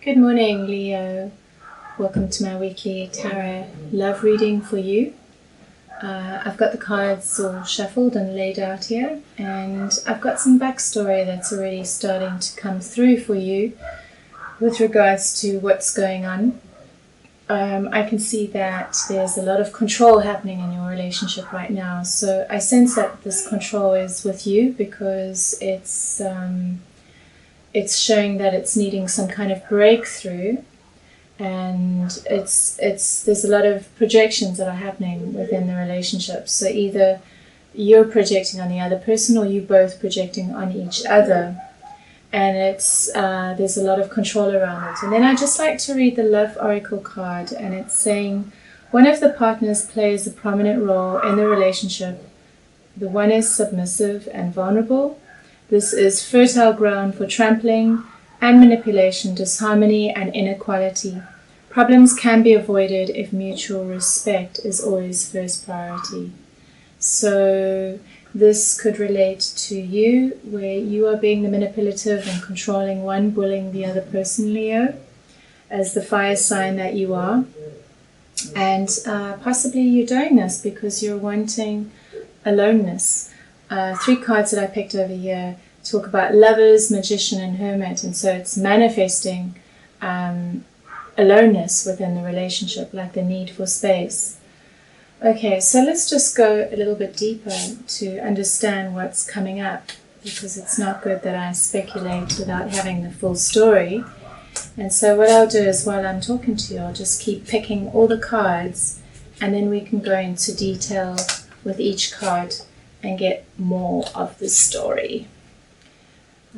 Good morning, Leo. Welcome to my weekly tarot love reading for you. I've got the cards all shuffled and laid out here, and I've got some backstory that's already starting to come through for you with regards to what's going on. I can see that there's a lot of control happening in your relationship right now, so I sense that this control is with you because it's showing that it's needing some kind of breakthrough, and there's a lot of projections that are happening within the relationship. So either you're projecting on the other person or you both projecting on each other, and there's a lot of control around it. And then I just like to read the Love Oracle card, and it's saying one of the partners plays a prominent role in the relationship. The one is submissive and vulnerable. This is fertile ground for trampling and manipulation, disharmony and inequality. Problems can be avoided if mutual respect is always first priority. So this could relate to you, where you are being the manipulative and controlling one, bullying the other person, Leo, as the fire sign that you are. And possibly you're doing this because you're wanting aloneness. 3 cards that I picked over here talk about lovers, magician, and hermit, and so it's manifesting aloneness within the relationship, like the need for space. Okay, so let's just go a little bit deeper to understand what's coming up, because it's not good that I speculate without having the full story. And so what I'll do is, while I'm talking to you, I'll just keep picking all the cards, and then we can go into detail with each card and get more of the story.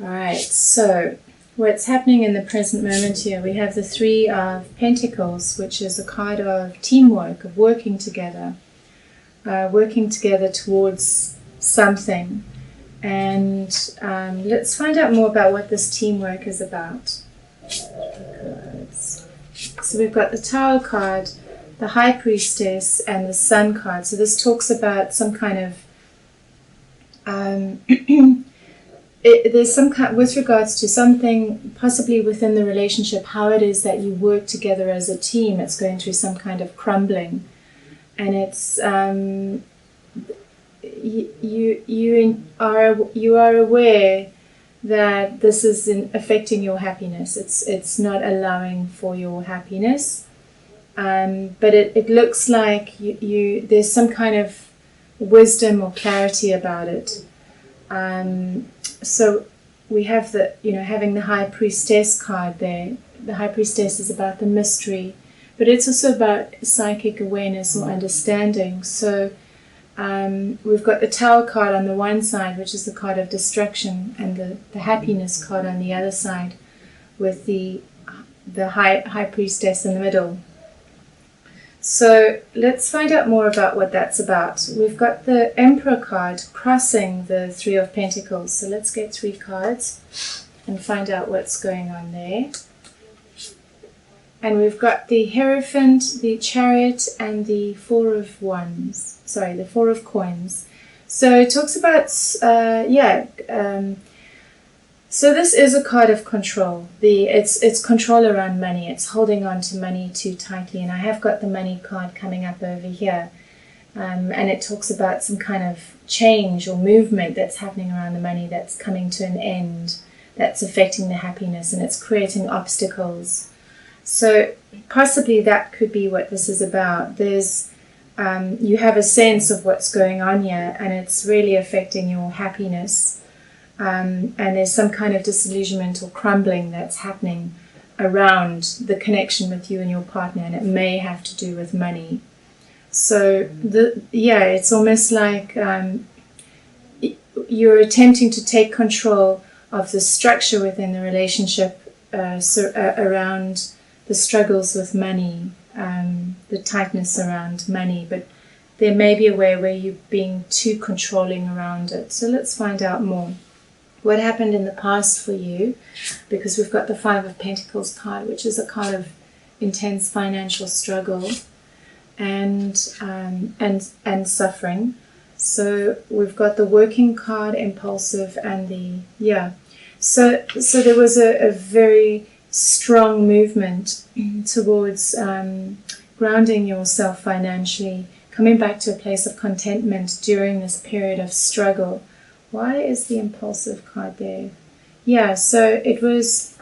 Alright, so what's happening in the present moment here, we have the 3 of Pentacles, which is a card of teamwork, of working together towards something. And let's find out more about what this teamwork is about. So we've got the Tower card, the High Priestess, and the Sun card. So this talks about some kind of there's some kind, with regards to something possibly within the relationship, how it is that you work together as a team. It's going through some kind of crumbling, and it's you are aware that this is affecting your happiness. It's not allowing for your happiness, but it looks like there's some kind of wisdom or clarity about it. So we have having the High Priestess card there. The High Priestess is about the mystery, but it's also about psychic awareness or understanding. So we've got the Tower card on the one side, which is the card of destruction, and the Happiness card on the other side, with the High Priestess in the middle. So let's find out more about what that's about. We've got the Emperor card crossing the 3 of Pentacles. So let's get 3 cards and find out what's going on there. And we've got the Hierophant, the Chariot, and the 4 of Wands. Sorry, the 4 of Coins. So it talks about, so this is a card of control. It's control around money. It's holding on to money too tightly. And I have got the money card coming up over here. And it talks about some kind of change or movement that's happening around the money that's coming to an end, that's affecting the happiness, and it's creating obstacles. So possibly that could be what this is about. There's you have a sense of what's going on here, and it's really affecting your happiness. And there's some kind of disillusionment or crumbling that's happening around the connection with you and your partner, and it may have to do with money. So it's almost like you're attempting to take control of the structure within the relationship around the struggles with money, the tightness around money, but there may be a way where you're being too controlling around it. So let's find out more. What happened in the past for you, because we've got the 5 of Pentacles card, which is a card of intense financial struggle and suffering. So we've got the Working card, Impulsive, and the So there was a very strong movement towards grounding yourself financially, coming back to a place of contentment during this period of struggle. Why is the impulsive card there? Yeah, so it was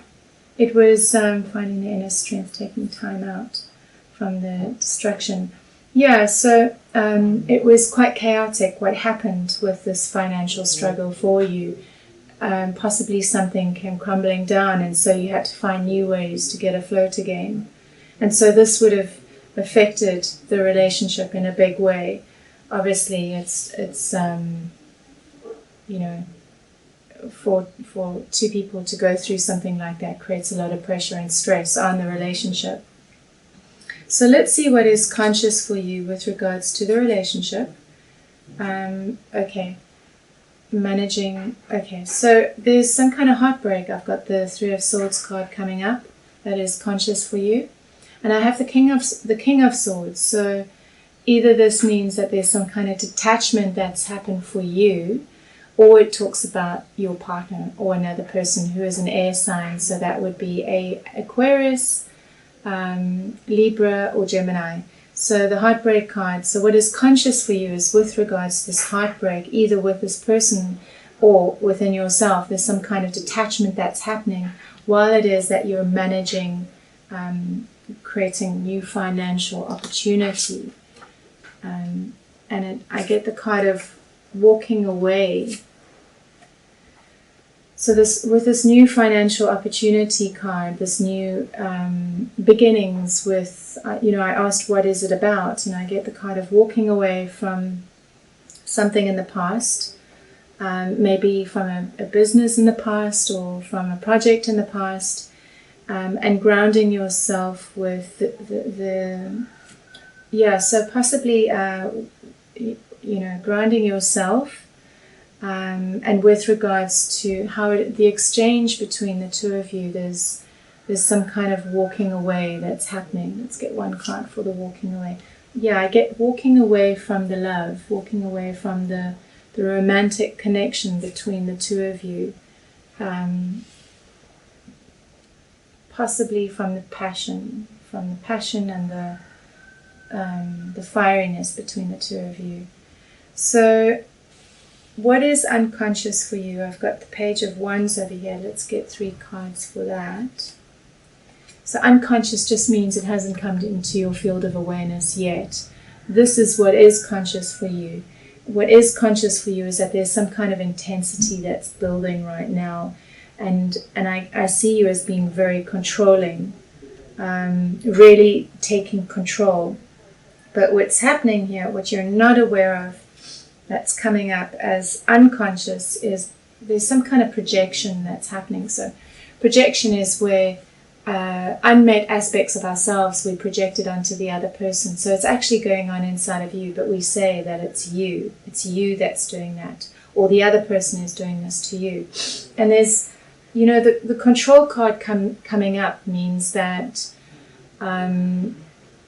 finding the inner strength, taking time out from the distraction. Yeah, so it was quite chaotic what happened with this financial struggle for you. Possibly something came crumbling down, and so you had to find new ways to get afloat again. And so this would have affected the relationship in a big way. Obviously, it's you know, for two people to go through something like that creates a lot of pressure and stress on the relationship. So let's see what is conscious for you with regards to the relationship. Okay. Managing. Okay, so there's some kind of heartbreak. I've got the Three of Swords card coming up that is conscious for you, and I have the King of Swords. So either this means that there's some kind of detachment that's happened for you, or it talks about your partner or another person who is an air sign. So that would be a Aquarius, Libra, or Gemini. So the heartbreak card, so what is conscious for you is with regards to this heartbreak, either with this person or within yourself, there's some kind of detachment that's happening while it is that you're managing, creating new financial opportunity. I get the card of walking away. So with this new financial opportunity card, this new beginnings with, I asked what is it about, and I get the card of walking away from something in the past, maybe from a business in the past or from a project in the past, and grounding yourself with so possibly, grounding yourself. And with regards to how the exchange between the two of you, there's some kind of walking away that's happening. Let's get one card for the walking away. Yeah, I get walking away from the love, walking away from the romantic connection between the two of you. Possibly from the passion and the fieriness between the two of you. So what is unconscious for you? I've got the Page of Wands over here. Let's get 3 cards for that. So unconscious just means it hasn't come into your field of awareness yet. This is what is conscious for you. What is conscious for you is that there's some kind of intensity that's building right now. And I see you as being very controlling, really taking control. But what's happening here, what you're not aware of, that's coming up as unconscious, is there's some kind of projection that's happening. So projection is where unmet aspects of ourselves we projected onto the other person. So it's actually going on inside of you, but we say that it's you. It's you that's doing that, or the other person is doing this to you. And there's, the control card coming up means that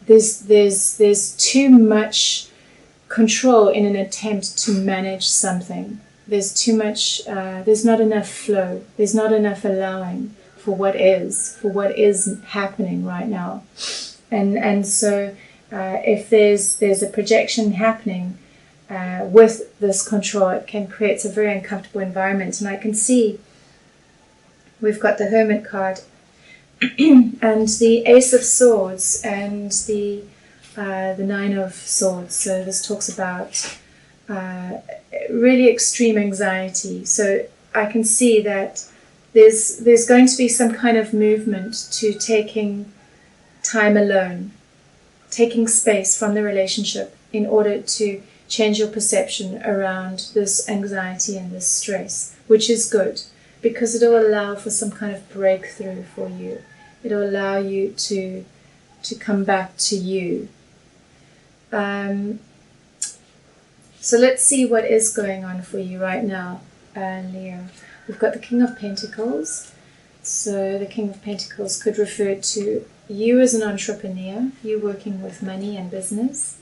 there's too much control in an attempt to manage something. There's too much, there's not enough flow, there's not enough allowing for what is happening right now. And so if there's a projection happening with this control, it can create a very uncomfortable environment. And I can see we've got the Hermit card and the Ace of Swords and the Nine of Swords. So this talks about really extreme anxiety. So I can see that there's going to be some kind of movement to taking time alone, taking space from the relationship in order to change your perception around this anxiety and this stress, which is good because it'll allow for some kind of breakthrough for you. It'll allow you to come back to you. So let's see what is going on for you right now, Leo. We've got the King of Pentacles. So the King of Pentacles could refer to you as an entrepreneur, you working with money and business.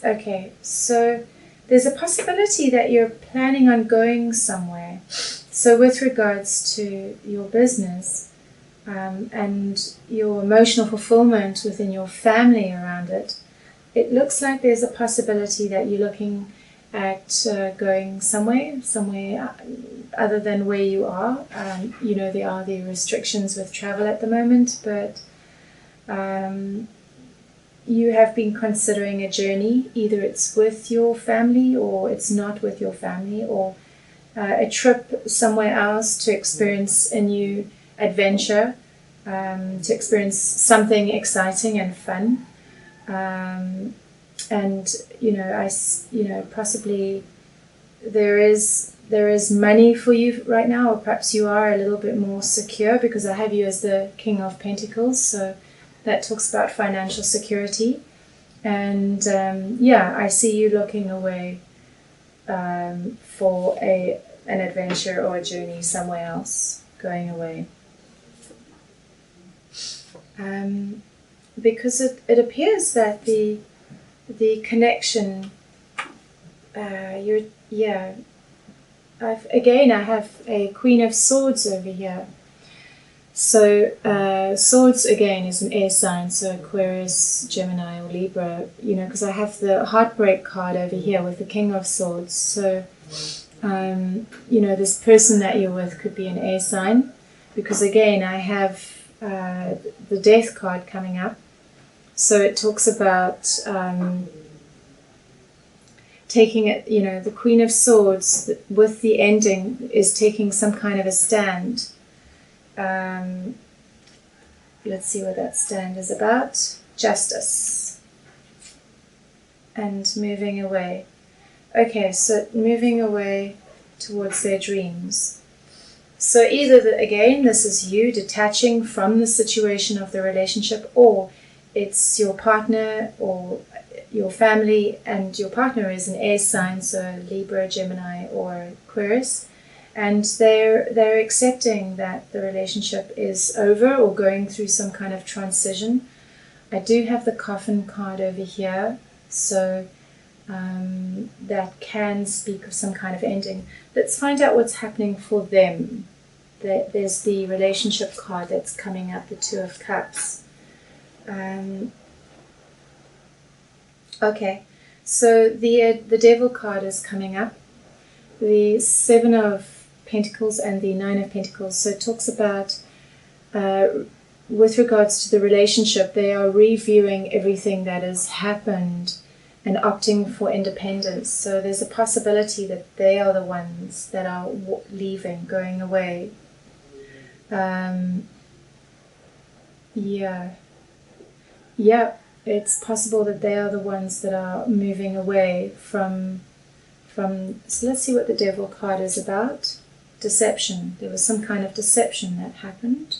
Okay, so there's a possibility that you're planning on going somewhere. So with regards to your business and your emotional fulfillment within your family around it, it looks like there's a possibility that you're looking at going somewhere other than where you are. There are the restrictions with travel at the moment, but you have been considering a journey. Either it's with your family or it's not with your family, or a trip somewhere else to experience a new adventure, to experience something exciting and fun. Possibly there is money for you right now, or perhaps you are a little bit more secure, because I have you as the King of Pentacles, so that talks about financial security. And I see you looking away for an adventure or a journey somewhere else, going away. Because it appears that the connection, I have a Queen of Swords over here. So Swords again is an air sign, so Aquarius, Gemini or Libra, because I have the Heartbreak card over here with the King of Swords. So this person that you're with could be an air sign, because again I have the Death card coming up. So it talks about taking it, the Queen of Swords with the ending is taking some kind of a stand. Let's see what that stand is about. Justice. And moving away. Okay, so moving away towards their dreams. So either, this is you detaching from the situation of the relationship, or it's your partner or your family, and your partner is an air sign, so Libra, Gemini or Aquarius, and they're accepting that the relationship is over or going through some kind of transition. I do have the Coffin card over here, so that can speak of some kind of ending. Let's find out what's happening for them. There's the relationship card that's coming up, the Two of Cups. Okay, so the Devil card is coming up, the Seven of Pentacles and the Nine of Pentacles. So it talks about, with regards to the relationship, they are reviewing everything that has happened and opting for independence. So there's a possibility that they are the ones that are leaving, going away. It's possible that they are the ones that are moving away from. So let's see what the Devil card is about. Deception. There was some kind of deception that happened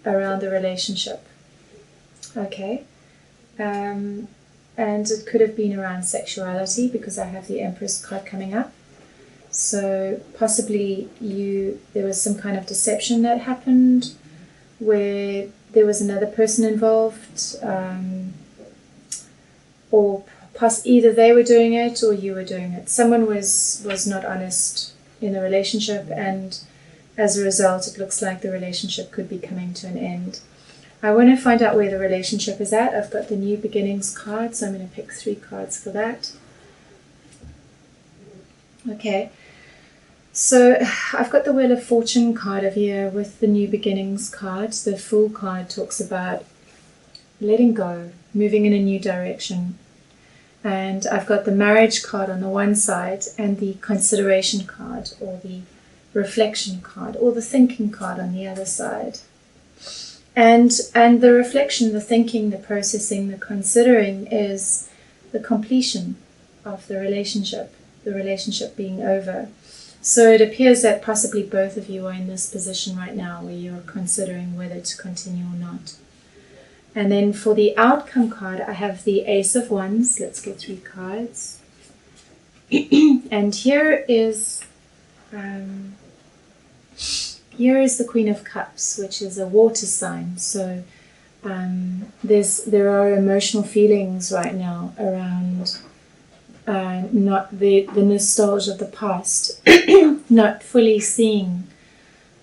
around the relationship. Okay. And it could have been around sexuality, because I have the Empress card coming up. So possibly there was some kind of deception that happened where there was another person involved, or either they were doing it or you were doing it. Someone was not honest in the relationship, and as a result it looks like the relationship could be coming to an end. I want to find out where the relationship is at. I've got the New Beginnings card, so I'm going to pick 3 cards for that. Okay, so I've got the Wheel of Fortune card over here with the New Beginnings card. The Fool card talks about letting go, moving in a new direction. And I've got the Marriage card on the one side and the Consideration card, or the Reflection card, or the Thinking card on the other side. And the reflection, the thinking, the processing, the considering is the completion of the relationship being over. So it appears that possibly both of you are in this position right now where you're considering whether to continue or not. And then for the outcome card, I have the Ace of Wands. Let's get 3 cards. And here is the Queen of Cups, which is a water sign. So there are emotional feelings right now around not the nostalgia of the past. not fully seeing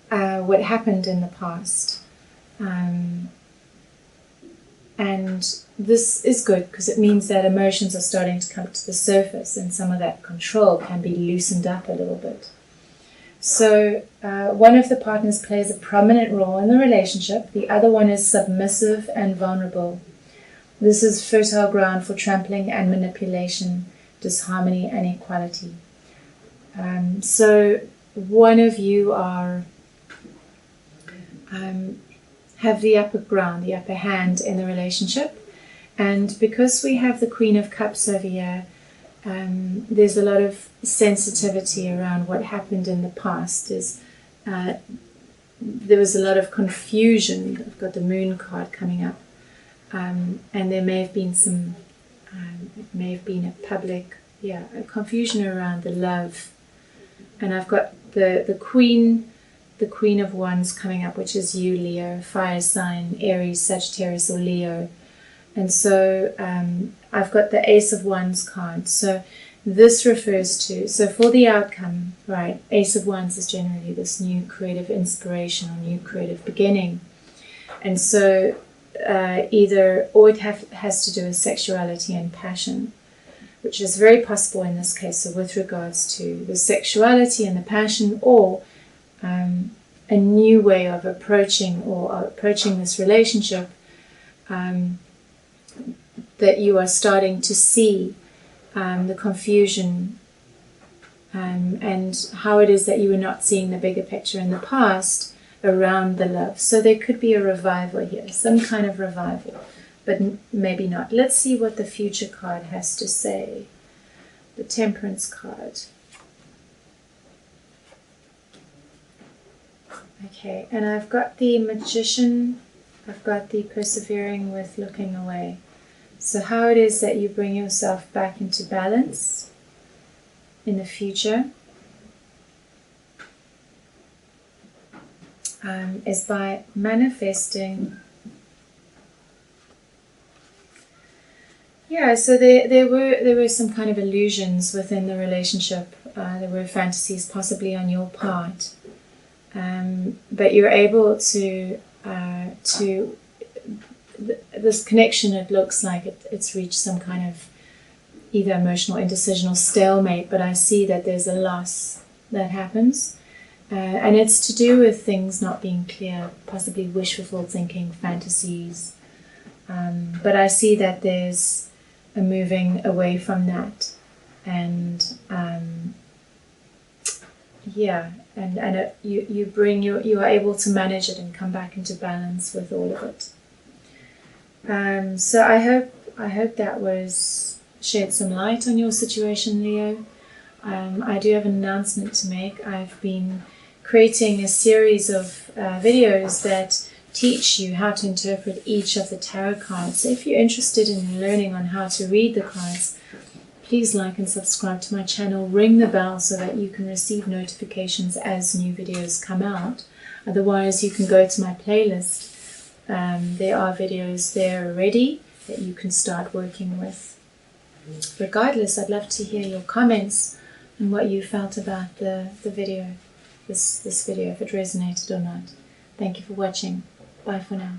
what happened in the past. And this is good because it means that emotions are starting to come to the surface and some of that control can be loosened up a little bit. So one of the partners plays a prominent role in the relationship. The other one is submissive and vulnerable. This is fertile ground for trampling and manipulation, disharmony and equality. So one of you have the upper ground, the upper hand in the relationship. And because we have the Queen of Cups over here, there's a lot of sensitivity around what happened in the past. There was a lot of confusion. I've got the Moon card coming up. And there may have been it may have been a public, a confusion around the love. And I've got the Queen of Wands coming up, which is you, Leo, fire sign, Aries, Sagittarius, or Leo. And so I've got the Ace of Wands card. So this refers to, so for the outcome, right, Ace of Wands is generally this new creative inspiration or new creative beginning. And so it has to do with sexuality and passion, which is very possible in this case. So with regards to the sexuality and the passion, or a new way of approaching this relationship, that you are starting to see the confusion and how it is that you were not seeing the bigger picture in the past around the love. So there could be a revival here, some kind of revival, but maybe not. Let's see what the future card has to say. The Temperance card. Okay, and I've got the Magician, I've got the Persevering with Looking Away. So how it is that you bring yourself back into balance in the future is by manifesting. Yeah, so there were some kind of illusions within the relationship. There were fantasies possibly on your part. But you're able to this connection, it looks like it's reached some kind of either emotional indecision or stalemate, but I see that there's a loss that happens, and it's to do with things not being clear, possibly wishful thinking, fantasies, but I see that there's a moving away from that, and you are able to manage it and come back into balance with all of it. So I hope that was shed some light on your situation, Leo. I do have an announcement to make. I've been creating a series of videos that teach you how to interpret each of the tarot cards. So if you're interested in learning on how to read the cards, please like and subscribe to my channel. Ring the bell so that you can receive notifications as new videos come out. Otherwise, you can go to my playlist. There are videos there already that you can start working with. Regardless, I'd love to hear your comments and what you felt about the video, this video, if it resonated or not. Thank you for watching. Bye for now.